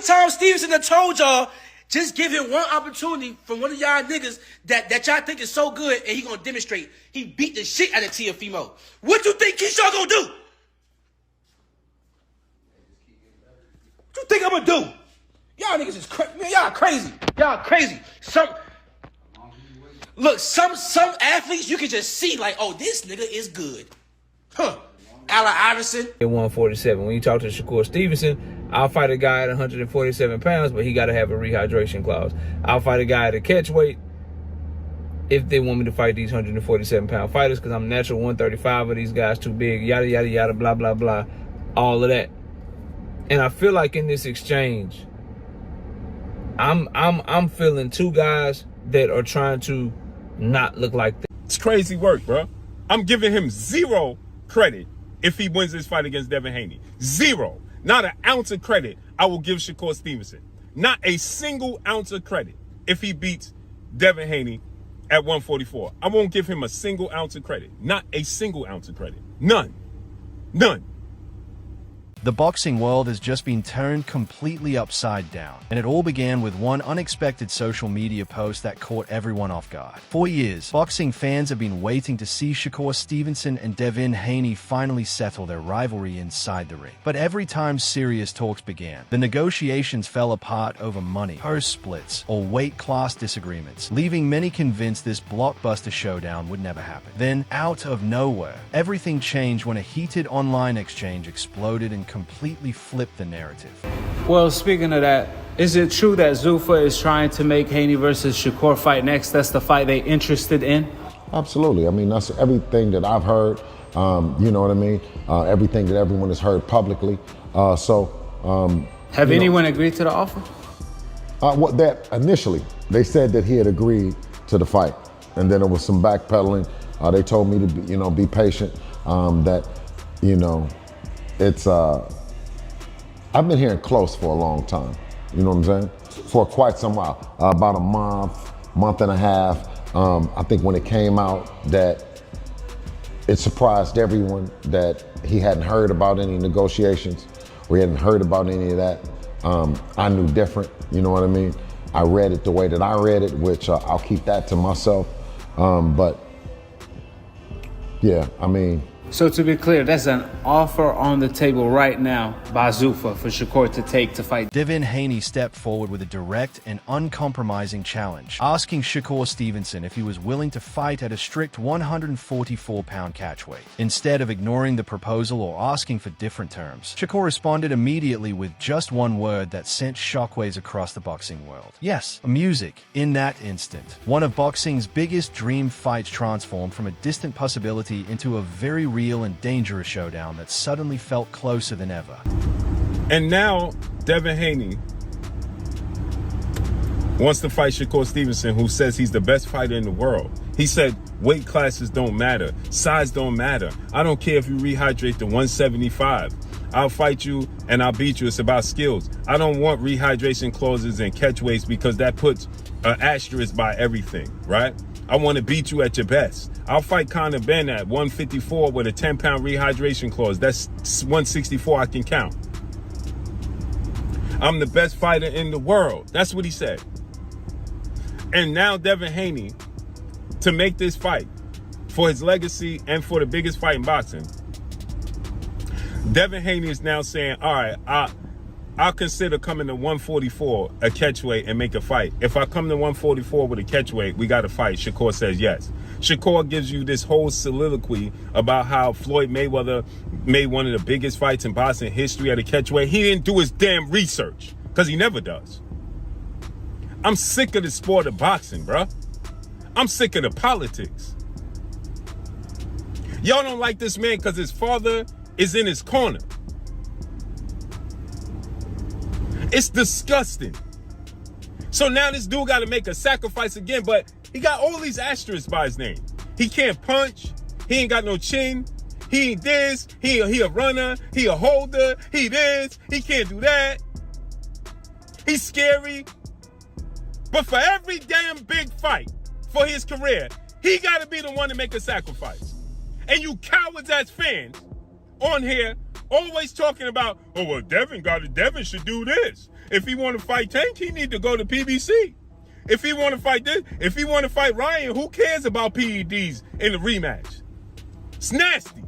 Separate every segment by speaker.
Speaker 1: times Stevenson done told y'all, just give him one opportunity from one of y'all niggas that y'all think is so good, and he gonna demonstrate. He beat the shit out of Teofimo. What you think Keyshawn gonna do? What you think I'm gonna do? Y'all niggas is crazy. Man, y'all crazy. Y'all crazy. Some athletes you can just see like, oh, this nigga is good. Huh. Allen Iverson.
Speaker 2: At 147. When you talk to Shakur Stevenson, I'll fight a guy at 147 pounds, but he got to have a rehydration clause. I'll fight a guy at a catch weight if they want me to fight these 147-pound fighters, because I'm natural 135 of these guys too big, yada, yada, yada, blah, blah, blah, all of that. And I feel like in this exchange, I'm feeling two guys that are trying to not look like that.
Speaker 3: It's crazy work, bro. I'm giving him zero credit if he wins this fight against Devin Haney. Zero. Not an ounce of credit I will give Shakur Stevenson. Not a single ounce of credit if he beats Devin Haney at 144. I won't give him a single ounce of credit. Not a single ounce of credit. None. None.
Speaker 4: The boxing world has just been turned completely upside down, and it all began with one unexpected social media post that caught everyone off guard. For years, boxing fans have been waiting to see Shakur Stevenson and Devin Haney finally settle their rivalry inside the ring. But every time serious talks began, the negotiations fell apart over money, purse splits, or weight class disagreements, leaving many convinced this blockbuster showdown would never happen. Then, out of nowhere, everything changed when a heated online exchange exploded and completely flipped the narrative.
Speaker 5: Well, speaking of that, is it true that Zuffa is trying to make Haney versus Shakur fight next? That's the fight they interested in?
Speaker 6: Absolutely. I mean, that's everything that I've heard, you know what I mean? Everything that everyone has heard publicly.
Speaker 5: Have anyone agreed to the offer?
Speaker 6: That initially, they said that he had agreed to the fight. And then there was some backpedaling. They told me to be patient, that, it's, I've been hearing close for a long time, you know what I'm saying? For quite some while, about a month and a half. I think when it came out that it surprised everyone that he hadn't heard about any negotiations, or he hadn't heard about any of that. I knew different, you know what I mean? I read it the way that I read it, which I'll keep that to myself. But yeah, I mean,
Speaker 5: so to be clear, that's an offer on the table right now by Zuffa for Shakur to take to fight.
Speaker 4: Devin Haney stepped forward with a direct and uncompromising challenge, asking Shakur Stevenson if he was willing to fight at a strict 144-pound catchweight. Instead of ignoring the proposal or asking for different terms, Shakur responded immediately with just one word that sent shockwaves across the boxing world. Yes, music. In that instant, one of boxing's biggest dream fights transformed from a distant possibility into a very real and dangerous showdown that suddenly felt closer than ever.
Speaker 3: And now Devin Haney wants to fight Shakur Stevenson, who says he's the best fighter in the world. He said weight classes don't matter, size don't matter. I don't care if you rehydrate to 175. I'll fight you and I'll beat you. It's about skills. I don't want rehydration clauses and catch weights because that puts an asterisk by everything, right? I want to beat you at your best. I'll fight Conor Ben at 154 with a 10-pound rehydration clause. That's 164 I can count. I'm the best fighter in the world. That's what he said. And now Devin Haney, to make this fight for his legacy and for the biggest fight in boxing, Devin Haney is now saying, all right, I'll consider coming to 144 a catchweight and make a fight. If I come to 144 with a catchweight, we got to fight. Shakur says yes. Shakur gives you this whole soliloquy about how Floyd Mayweather made one of the biggest fights in boxing history at a catchweight. He didn't do his damn research, because he never does. I'm sick of the sport of boxing, bro. I'm sick of the politics. Y'all don't like this man because his father is in his corner. It's disgusting. So now this dude got to make a sacrifice again, but he got all these asterisks by his name. He can't punch. He ain't got no chin. He ain't this. He a runner. He a holder. He this. He can't do that. He's scary. But for every damn big fight for his career, he got to be the one to make a sacrifice. And you cowards as fans on here always talking about, oh, well, Devin got it. Devin should do this. If he want to fight Tank, he need to go to PBC. If he want to fight this, if he want to fight Ryan, who cares about PEDs in the rematch? It's nasty.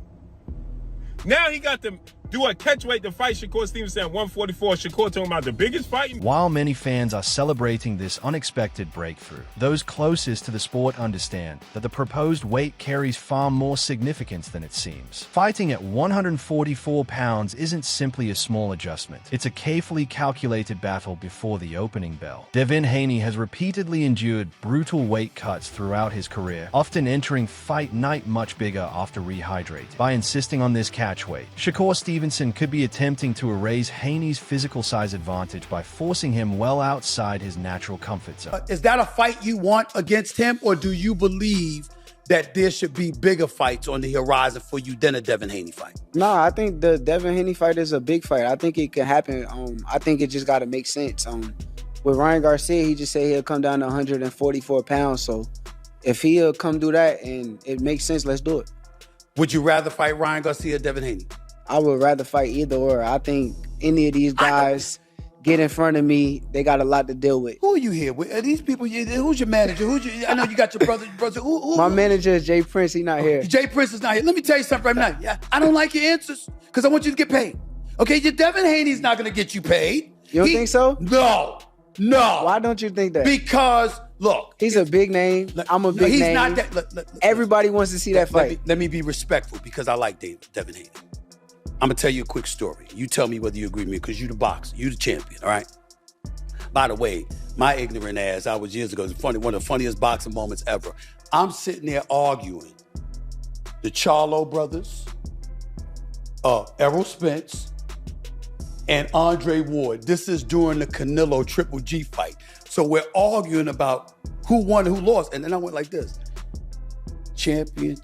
Speaker 3: Now he got to do a catchweight to fight Shakur Stevenson at 144. Shakur talking about the biggest fight.
Speaker 4: While many fans are celebrating this unexpected breakthrough, those closest to the sport understand that the proposed weight carries far more significance than it seems. Fighting at 144 pounds isn't simply a small adjustment. It's a carefully calculated battle before the opening bell. Devin Haney has repeatedly endured brutal weight cuts throughout his career, often entering fight night much bigger after rehydrate. By insisting on this catchweight, Shakur Stevenson could be attempting to erase Haney's physical size advantage by forcing him well outside his natural comfort zone.
Speaker 7: Is that a fight you want against him, or do you believe that there should be bigger fights on the horizon for you than a Devin Haney fight?
Speaker 8: No, I think the Devin Haney fight is a big fight. I think it can happen. I think it just got to make sense. With Ryan Garcia, he just said he'll come down to 144 pounds. So if he'll come do that and it makes sense, let's do it.
Speaker 7: Would you rather fight Ryan Garcia or Devin Haney?
Speaker 8: I would rather fight either or. I think any of these guys get in front of me, they got a lot to deal with.
Speaker 7: Who are you here with? Are these people? Who's your manager? I know you got your brother.
Speaker 8: My manager is Jay Prince. He's not here.
Speaker 7: Jay Prince is not here. Let me tell you something right now. Yeah, I don't like your answers because I want you to get paid. Okay, your Devin Haney's not going to get you paid.
Speaker 8: You don't think so?
Speaker 7: No.
Speaker 8: Why don't you think that?
Speaker 7: Because, look.
Speaker 8: He's a big name. I'm a big name.
Speaker 7: He's not that. Look,
Speaker 8: everybody wants to see that fight.
Speaker 7: Let me be respectful because I like Devin Haney. I'm going to tell you a quick story. You tell me whether you agree with me because you the boxer. You the champion, all right? By the way, my ignorant ass, I was years ago, it's funny, one of the funniest boxing moments ever. I'm sitting there arguing the Charlo brothers, Errol Spence, and Andre Ward. This is during the Canelo Triple G fight. So we're arguing about who won and who lost. And then I went like this. Champion,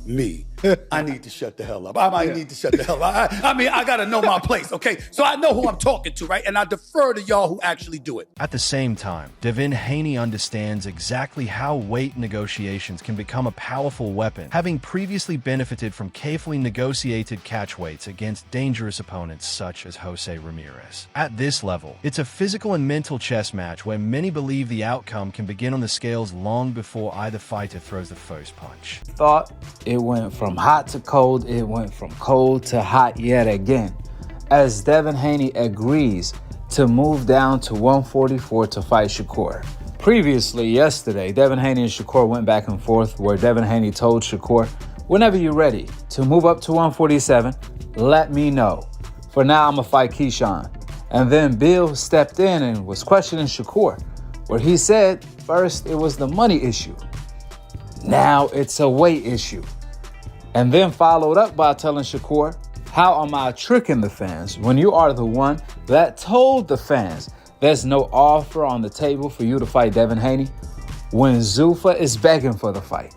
Speaker 7: me. I need to shut the hell up. I might need to shut the hell up. I mean, I got to know my place, okay? So I know who I'm talking to, right? And I defer to y'all who actually do it.
Speaker 4: At the same time, Devin Haney understands exactly how weight negotiations can become a powerful weapon, having previously benefited from carefully negotiated catchweights against dangerous opponents such as Jose Ramirez. At this level, it's a physical and mental chess match where many believe the outcome can begin on the scales long before either fighter throws the first punch.
Speaker 5: Thought it went from hot to cold, it went from cold to hot yet again, as Devin Haney agrees to move down to 144 to fight Shakur. Previously, yesterday, Devin Haney and Shakur went back and forth where Devin Haney told Shakur, whenever you're ready to move up to 147, let me know. For now, I'm going to fight Keyshawn. And then Bill stepped in and was questioning Shakur, where he said, first, it was the money issue. Now it's a weight issue. And then followed up by telling Shakur, how am I tricking the fans when you are the one that told the fans there's no offer on the table for you to fight Devin Haney when Zuffa is begging for the fight?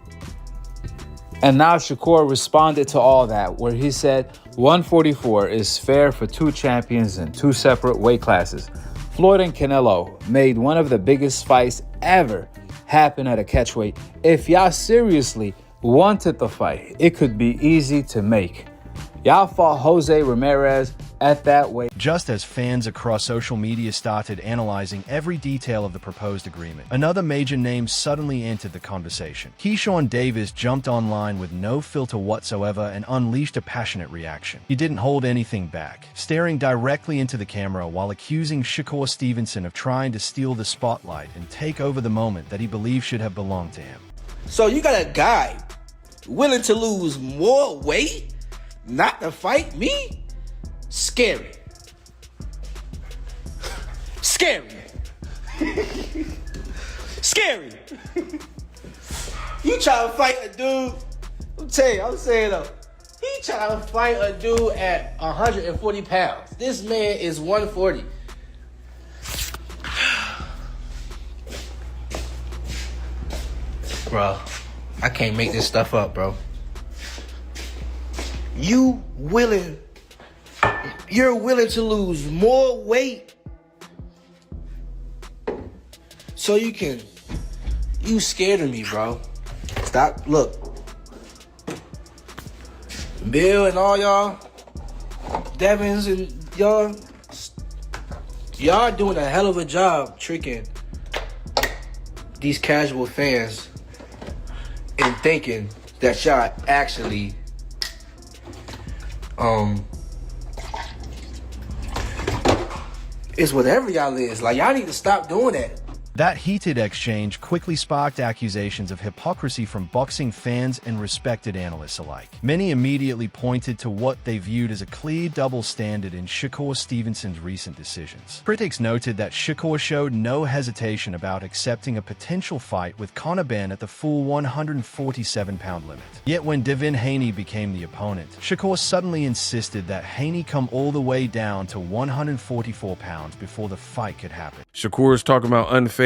Speaker 5: And now Shakur responded to all that, where he said 144 is fair for two champions in two separate weight classes. Floyd and Canelo made one of the biggest fights ever happen at a catchweight. If y'all seriously wanted the fight, it could be easy to make. Y'all fought Jose Ramirez at that weight.
Speaker 4: Just as fans across social media started analyzing every detail of the proposed agreement, another major name suddenly entered the conversation. Keyshawn Davis jumped online with no filter whatsoever and unleashed a passionate reaction. He didn't hold anything back, staring directly into the camera while accusing Shakur Stevenson of trying to steal the spotlight and take over the moment that he believed should have belonged to him.
Speaker 1: So you got a guy willing to lose more weight not to fight me? Scary. Scary. Scary. You try to fight a dude, I'm saying though, he trying to fight a dude at 140 pounds. This man is 140. Bro, I can't make this stuff up, bro. You're willing to lose more weight so you scared of me, bro. Stop, look. Bill and all y'all, Devins and y'all, Y'all doing a hell of a job tricking these casual fans and thinking that y'all actually is whatever y'all is. Like, y'all need to stop doing that.
Speaker 4: That heated exchange quickly sparked accusations of hypocrisy from boxing fans and respected analysts alike. Many immediately pointed to what they viewed as a clear double standard in Shakur Stevenson's recent decisions. Critics noted that Shakur showed no hesitation about accepting a potential fight with Conor Benn at the full 147-pound limit. Yet when Devin Haney became the opponent, Shakur suddenly insisted that Haney come all the way down to 144 pounds before the fight could happen.
Speaker 2: Shakur is talking about unfazed,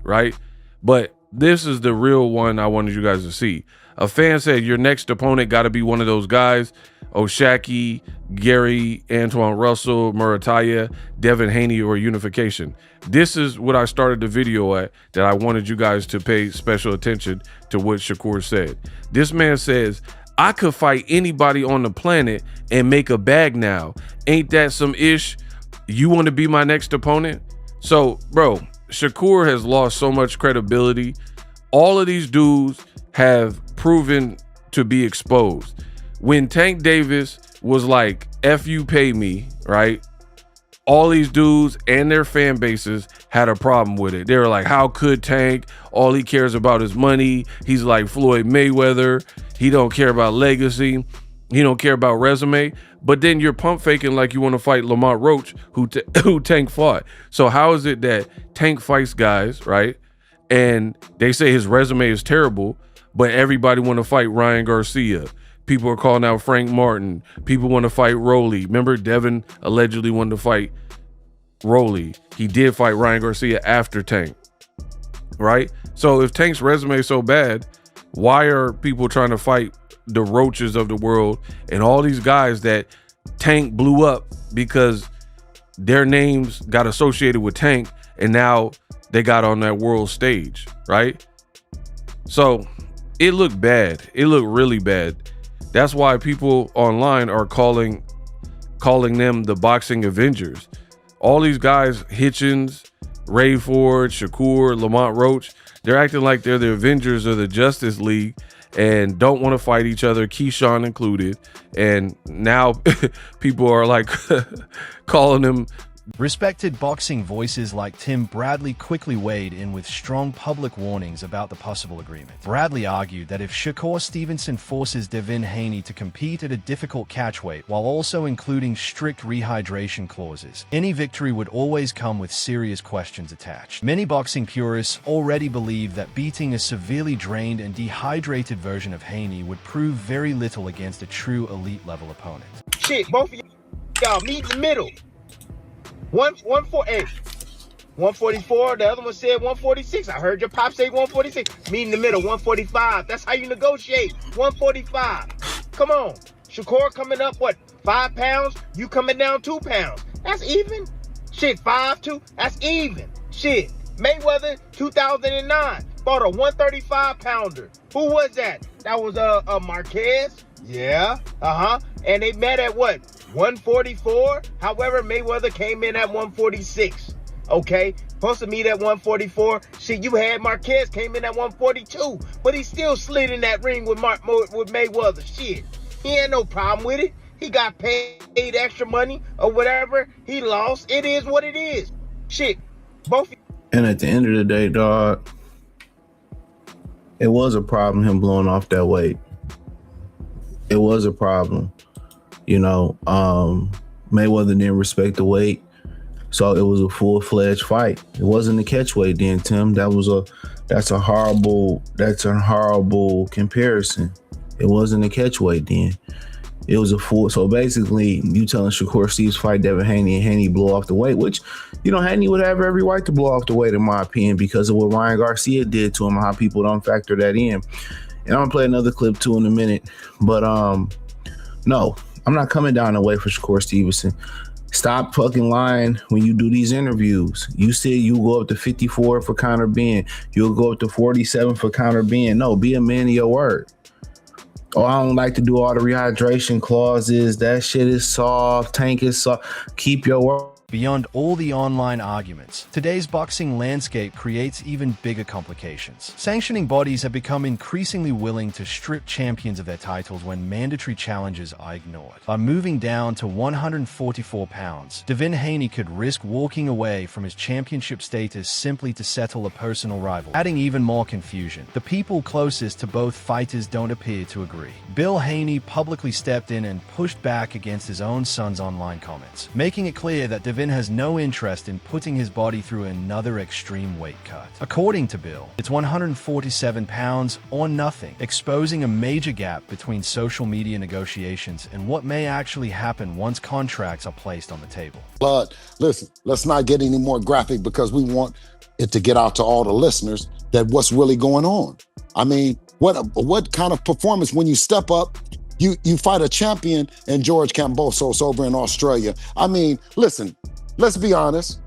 Speaker 2: right? But this is the real one I wanted you guys to see. A fan said your next opponent got to be one of those guys: O'Shaki, Gary, Antoine Russell, Murataya, Devin Haney, or Unification. This is what I started the video at, that I wanted you guys to pay special attention to what Shakur said. This man says, I could fight anybody on the planet and make a bag now. Ain't that some ish? You want to be my next opponent? So, bro, Shakur has lost so much credibility. All of these dudes have proven to be exposed. When Tank Davis was like, F you, pay me, right? All these dudes and their fan bases had a problem with it. They were like, how could Tank? All he cares about is money. He's like Floyd Mayweather. He don't care about legacy. He don't care about resume. But then you're pump faking like you want to fight Lamont Roach, who Tank fought. So how is it that Tank fights guys, right? And they say his resume is terrible, but everybody want to fight Ryan Garcia. People are calling out Frank Martin. People want to fight Rolly. Remember, Devin allegedly wanted to fight Rolly. He did fight Ryan Garcia after Tank, right? So if Tank's resume is so bad, why are people trying to fight the Roaches of the world and all these guys that Tank blew up because their names got associated with Tank and now they got on that world stage, right? So it looked bad. It looked really bad. That's why people online are calling them the boxing Avengers. All these guys, Hitchens, Ray Ford, Shakur, Lamont Roach, they're acting like they're the Avengers of the Justice League and don't want to fight each other, Keyshawn included. And now people are like calling them.
Speaker 4: Respected boxing voices like Tim Bradley quickly weighed in with strong public warnings about the possible agreement. Bradley argued that if Shakur Stevenson forces Devin Haney to compete at a difficult catchweight while also including strict rehydration clauses, any victory would always come with serious questions attached. Many boxing purists already believe that beating a severely drained and dehydrated version of Haney would prove very little against a true elite-level opponent.
Speaker 9: Shit, both of y'all meet in the middle. 144. The other one said 146. I heard your pop say 146. Meet in the middle, 145. That's how you negotiate. 145. Come on. Shakur coming up, what, 5 pounds? You coming down 2 pounds. That's even. Shit, 5'2". That's even. Shit. Mayweather, 2009. Bought a 135-pounder. Who was that? That was Marquez. Yeah. And they met at what? 144. However, Mayweather came in at 146. Okay, supposed to meet at 144. Shit, you had Marquez came in at 142, but he still slid in that ring with Mayweather. Shit, he had no problem with it. He got paid extra money or whatever. He lost. It is what it is. Shit, both.
Speaker 10: And at the end of the day, dog, it was a problem him blowing off that weight. It was a problem. You know, Mayweather didn't respect the weight, so it was a full-fledged fight. It wasn't a catch weight then, Tim. That's a horrible comparison. It wasn't a catch weight then. It was a full. So basically, you telling Shakur Steve's fight Devin Haney and Haney blew off the weight, which, you know, Haney would have every right to blow off the weight, in my opinion, because of what Ryan Garcia did to him and how people don't factor that in. And I'm gonna play another clip too in a minute, but no. I'm not coming down the way for Shakur Stevenson. Stop fucking lying when you do these interviews. You said you go up to 54 for Conor Benn. You'll go up to 47 for Conor Benn. No, be a man of your word. Oh, I don't like to do all the rehydration clauses. That shit is soft. Tank is soft. Keep your
Speaker 4: Beyond all the online arguments, today's boxing landscape creates even bigger complications. Sanctioning bodies have become increasingly willing to strip champions of their titles when mandatory challenges are ignored. By moving down to 144 pounds, Devin Haney could risk walking away from his championship status simply to settle a personal rival, adding even more confusion. The people closest to both fighters don't appear to agree. Bill Haney publicly stepped in and pushed back against his own son's online comments, making it clear that Devin has no interest in putting his body through another extreme weight cut. According to Bill, it's 147 pounds or nothing, exposing a major gap between social media negotiations and what may actually happen once contracts are placed on the table.
Speaker 6: But listen, let's not get any more graphic because we want it to get out to all the listeners that what's really going on. I mean, what kind of performance when you step up, you fight a champion in George Kambosos over in Australia. I mean, listen, let's be honest.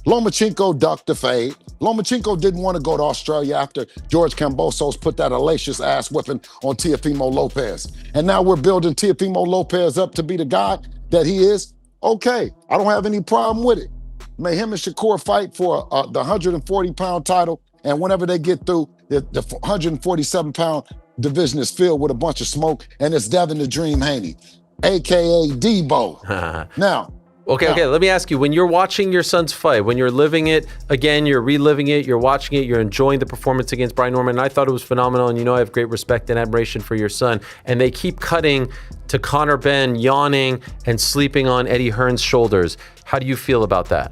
Speaker 6: Lomachenko ducked the fade. Lomachenko didn't want to go to Australia after George Kambosos put that hellacious ass whipping on Teofimo Lopez. And now we're building Teofimo Lopez up to be the guy that he is. Okay, I don't have any problem with it. May him and Shakur fight for the 140-pound title, and whenever they get through, the 147-pound division is filled with a bunch of smoke, and it's Devin the Dream Haney, a.k.a. Debo. Now,
Speaker 11: Okay, let me ask you, when you're watching your son's fight, when you're living it, again, you're reliving it, you're watching it, you're enjoying the performance against Brian Norman, and I thought it was phenomenal, and you know I have great respect and admiration for your son, and they keep cutting to Conor Benn yawning and sleeping on Eddie Hearn's shoulders. How do you feel about that?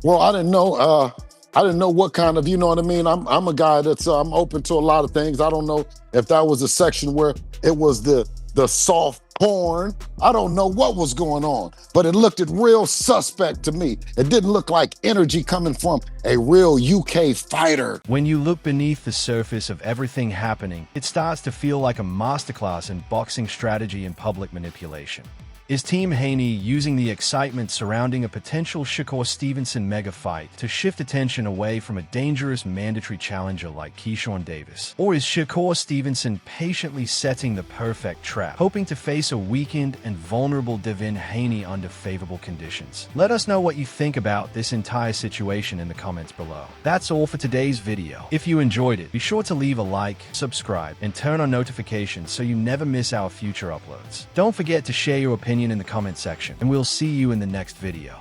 Speaker 6: Well, I didn't know what kind of, you know what I mean? I'm a guy that's I'm open to a lot of things. I don't know if that was a section where it was the soft porn. I don't know what was going on, but it looked real suspect to me. It didn't look like energy coming from a real UK fighter.
Speaker 4: When you look beneath the surface of everything happening, it starts to feel like a masterclass in boxing strategy and public manipulation. Is Team Haney using the excitement surrounding a potential Shakur Stevenson mega fight to shift attention away from a dangerous mandatory challenger like Keyshawn Davis? Or is Shakur Stevenson patiently setting the perfect trap, hoping to face a weakened and vulnerable Devin Haney under favorable conditions? Let us know what you think about this entire situation in the comments below. That's all for today's video. If you enjoyed it, be sure to leave a like, subscribe, and turn on notifications so you never miss our future uploads. Don't forget to share your opinion in the comment section, and we'll see you in the next video.